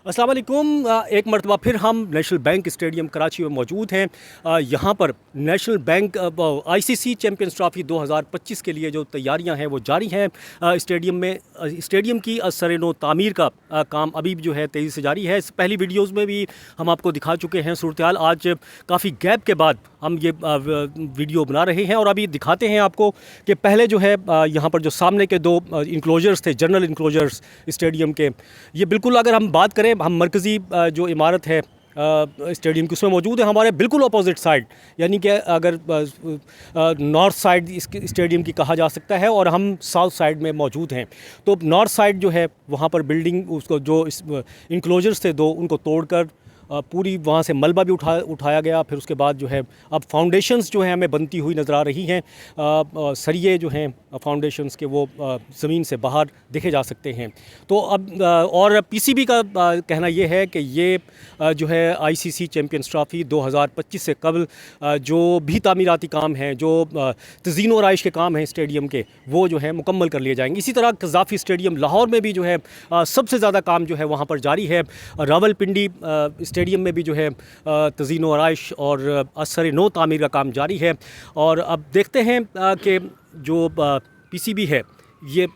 अस्सलाम वालेकुम। एक मरतबा फिर हम नेशनल बैंक स्टेडियम कराची में मौजूद हैं। यहाँ पर national bank ICC champions trophy 2025 के लिए जो तैयारियां हैं वो जारी हैं। स्टेडियम में स्टेडियम की सर-ए-नौ तामीर का काम अभी भी जो है तेज़ी से जारी है। पहली वीडियोज़ में भी हम आपको दिखा चुके हैं सूरत-ए-हाल। आज काफ़ी गैप के बाद हम ये वीडियो बना रहे हैं और अभी दिखाते हैं आपको कि पहले जो है यहाँ पर जो सामने के दो इंक्लोजर्स थे, जनरल इंक्लोजर्स स्टेडियम के, ये बिल्कुल अगर हम बात करें, हम मरकज़ी जो इमारत है स्टेडियम की उसमें मौजूद है हमारे बिल्कुल अपोजिट साइड, यानी कि अगर नॉर्थ साइड इस स्टेडियम की कहा जा सकता है और हम साउथ साइड में मौजूद हैं। तो नॉर्थ साइड जो है वहाँ पर बिल्डिंग उसको जो इंक्लोजर्स थे दो, उनको तोड़कर पूरी वहाँ से मलबा भी उठाया गया। फिर उसके बाद जो है अब फाउंडेशंस जो हैं हमें बनती हुई नज़र आ रही हैं। सरिये जो हैं फाउंडेशंस के वो ज़मीन से बाहर देखे जा सकते हैं। तो अब और पीसीबी का कहना ये है कि ये जो है आईसीसी चैम्पियंस ट्रॉफ़ी 2025 से कबल जो भी तामीराती काम हैं, जो तज़ीन व आराइश के काम हैं स्टेडियम के, वो जो है मुकम्मल कर लिए जाएंगे। इसी तरह कज़ाफ़ी स्टेडियम लाहौर में भी जो है सबसे ज़्यादा काम जो है वहाँ पर जारी है। रावलपिंडी स्टेडियम में भी जो है तज़ीन व आराइश और असर-ए-नौ तामीर का काम जारी है। और अब देखते हैं कि जो पीसीबी है ये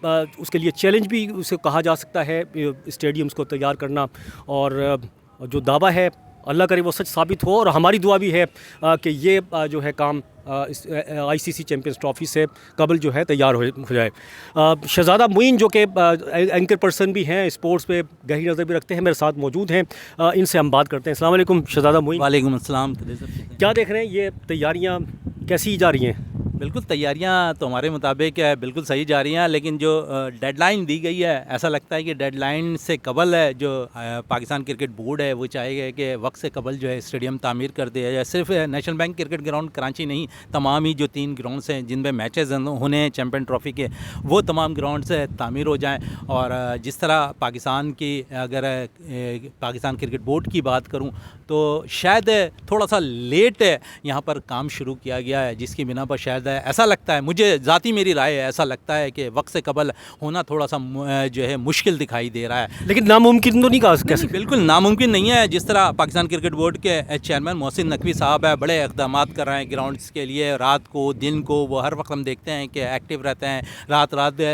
उसके लिए चैलेंज भी उसे कहा जा सकता है स्टेडियम्स को तैयार करना। और जो दावा है अल्लाह करे वो सच साबित हो, और हमारी दुआ भी है कि ये जो है काम इस आईसीसी चैम्पियंस ट्रॉफ़ी से कबल जो है तैयार हो जाए। शहज़ादा मुइन जो कि एंकर पर्सन भी हैं, स्पोर्ट्स पे गहरी नज़र भी रखते हैं, मेरे साथ मौजूद हैं। इनसे हम बात करते हैं। अस्सलाम वालेकुम शहज़ादा मुइन। वालेकुम अस्सलाम। क्या देख रहे हैं, ये तैयारियाँ कैसी जा रही हैं? बिल्कुल तैयारियां तो हमारे मुताबिक बिल्कुल सही जा रही हैं, लेकिन जो डेडलाइन दी गई है, ऐसा लगता है कि डेडलाइन से कबल है जो पाकिस्तान क्रिकेट बोर्ड है वो चाहेगा कि वक्त से कबल जो है स्टेडियम तामीर कर दिया जाए। सिर्फ national bank cricket ground Karachi नहीं, तमाम ही जो 3 ग्राउंड्स हैं जिनमें मैचेस होने हैं चैम्पियन ट्रॉफ़ी के, वो तमाम ग्राउंड से तामीर हो जाएँ। और जिस तरह पाकिस्तान की अगर पाकिस्तान क्रिकेट बोर्ड की बात करूँ तो शायद थोड़ा सा लेट यहाँ पर काम शुरू किया गया है, जिसकी बिना पर शायद ऐसा लगता है, मुझे ज़ाती मेरी राय है, ऐसा लगता है कि वक्त से कबल होना थोड़ा सा जो है मुश्किल दिखाई दे रहा है। लेकिन नामुमकिन तो नहीं कहा कैसे? बिल्कुल नामुमकिन नहीं है। जिस तरह पाकिस्तान क्रिकेट बोर्ड के चेयरमैन मोहसिन नकवी साहब है, बड़े इक़दाम कर रहे हैं ग्राउंड्स के लिए, रात को दिन को वो हर वक्त हम देखते हैं कि एक्टिव रहते हैं।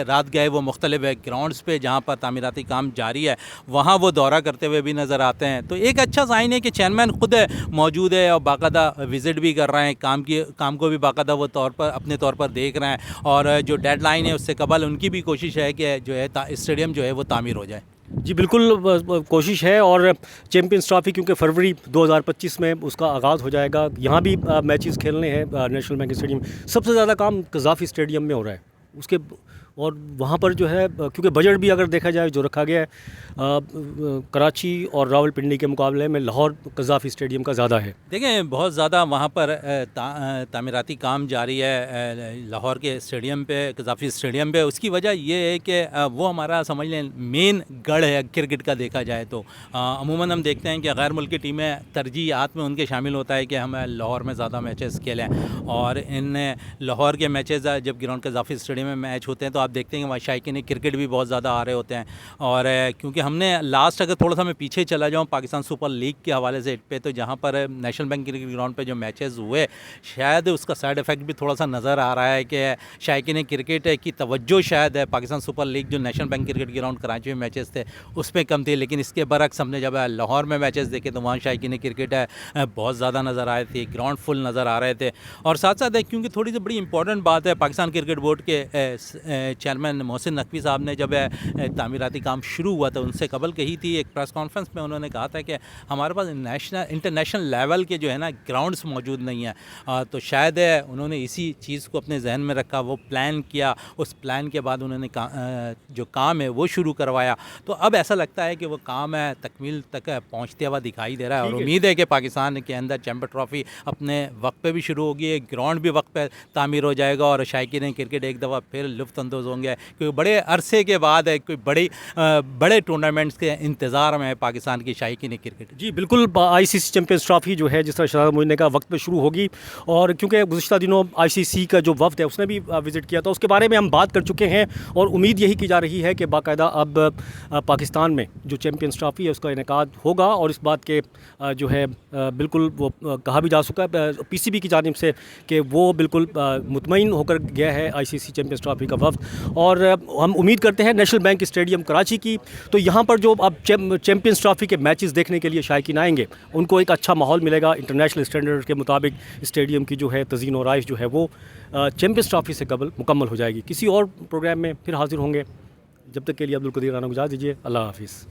रात गए वो मुख्तलिफ ग्राउंड्स पे जहाँ पर तामीराती काम जारी है वहाँ वो दौरा करते हुए भी नज़र आते हैं। तो एक अच्छा साइन है कि चेयरमैन खुद मौजूद है और बाकायदा विज़िट भी कर रहे हैं, काम को भी बाकायदा वो अपने तौर पर देख रहे हैं। और जो डेडलाइन है उससे कबल उनकी भी कोशिश है कि जो है स्टेडियम जो है वो तामीर हो जाए। जी बिल्कुल कोशिश है। और चैम्पियंस ट्रॉफ़ी क्योंकि फरवरी 2025 में उसका आगाज़ हो जाएगा, यहाँ भी मैचेस खेलने हैं नेशनल बैंक स्टेडियम। सबसे ज़्यादा काम कज़ाफ़ी स्टेडियम में हो रहा है उसके, और वहाँ पर जो है क्योंकि बजट भी अगर देखा जाए जो रखा गया है कराची और रावलपिंडी के मुकाबले में लाहौर कज़ाफ़ी स्टेडियम का ज़्यादा है। देखें बहुत ज़्यादा वहाँ पर तामीराती काम जारी है लाहौर के स्टेडियम पे, कज़ाफ़ी स्टेडियम पे। उसकी वजह ये है कि वो हमारा समझ लें मेन गढ़ है क्रिकेट का देखा जाए तो। अमूमन हम देखते हैं कि गैर मुल्की टीमें तरजीहात में उनके शामिल होता है कि हम लाहौर में ज़्यादा मैचेस खेलें, और इन लाहौर के मैचेस जब ग्राउंड कज़ाफ़ी स्टेडियम में मैच होते हैं तो आप देखते हैं कि वहाँ शायकीन क्रिकेट भी बहुत ज़्यादा आ रहे होते हैं। और क्योंकि हमने लास्ट अगर थोड़ा सा मैं पीछे चला जाऊँ पाकिस्तान सुपर लीग के हवाले से पे, तो जहाँ पर नेशनल बैंक क्रिकेट ग्राउंड पे जो मैचेस हुए, शायद उसका साइड इफ़ेक्ट भी थोड़ा सा नज़र आ रहा है कि शायकीन क्रिकेट की तवज्जो शायद है पाकिस्तान सुपर लीग जो national bank cricket ground Karachi में मैचेस थे उसमें कम थी। लेकिन इसके बरक्स हमने जब लाहौर में मैचेस देखे तो वहाँ शायकीन क्रिकेट बहुत ज़्यादा नज़र आए थे, ग्राउंड फुल नज़र आ रहे थे। और साथ साथ क्योंकि थोड़ी सी बड़ी इंपॉर्टेंट बात है, पाकिस्तान क्रिकेट बोर्ड के चेयरमैन मोहसिन नकवी साहब ने जब तामीराती काम शुरू हुआ था उनसे कबल कही थी एक प्रेस कॉन्फ्रेंस में, उन्होंने कहा था कि हमारे पास इंटरनेशनल लेवल के जो है ना ग्राउंड्स मौजूद नहीं हैं। तो शायद उन्होंने इसी चीज़ को अपने जहन में रखा, वो प्लान किया, उस प्लान के बाद उन्होंने जो काम है वो शुरू करवाया। तो अब ऐसा लगता है कि वो काम है तकमील तक पहुँचते हुआ दिखाई दे रहा है। और उम्मीद है कि पाकिस्तान के अंदर चैम्पियन ट्रॉफ़ी अपने वक्त पे भी शुरू होगी, ग्राउंड भी वक्त पे तामीर हो जाएगा और शायकीन क्रिकेट एक दफ़ा फिर लुत्फ़ अंदोज़ ہوں گے کیونکہ بڑے عرصے کے بعد کوئی بڑے ٹورنامنٹس کے انتظار میں ہے پاکستان کی شائقین کرکٹ. جی بالکل, آئی سی سی چیمپئنز ٹرافی جو ہے جس طرح شہزاد معین نے کہا وقت پہ شروع ہوگی, اور کیونکہ گزشتہ دنوں آئی سی سی کا جو وفد ہے اس نے بھی وزٹ کیا تھا, اس کے بارے میں ہم بات کر چکے ہیں, اور امید یہی کی جا رہی ہے کہ باقاعدہ اب پاکستان میں جو چیمپئنز ٹرافی ہے اس کا انعقاد ہوگا, اور اس بات کے جو ہے بالکل وہ کہا بھی جا سکا پی سی بی کی جانب سے کہ وہ بالکل مطمئن ہو کر گیا ہے آئی سی سی چیمپئنز ٹرافی کا وفد, اور ہم امید کرتے ہیں نیشنل بینک اسٹیڈیم کراچی کی, تو یہاں پر جو اب چیمپئنز ٹرافی کے میچز دیکھنے کے لیے شائقین آئیں گے ان کو ایک اچھا ماحول ملے گا. انٹرنیشنل اسٹینڈرڈ کے مطابق اسٹیڈیم کی جو ہے تزئین و آرائش جو ہے وہ چیمپئنز ٹرافی سے قبل مکمل ہو جائے گی. کسی اور پروگرام میں پھر حاضر ہوں گے, جب تک کے لیے عبدالقدیر رانا کو اجازت دیجیے. اللہ حافظ.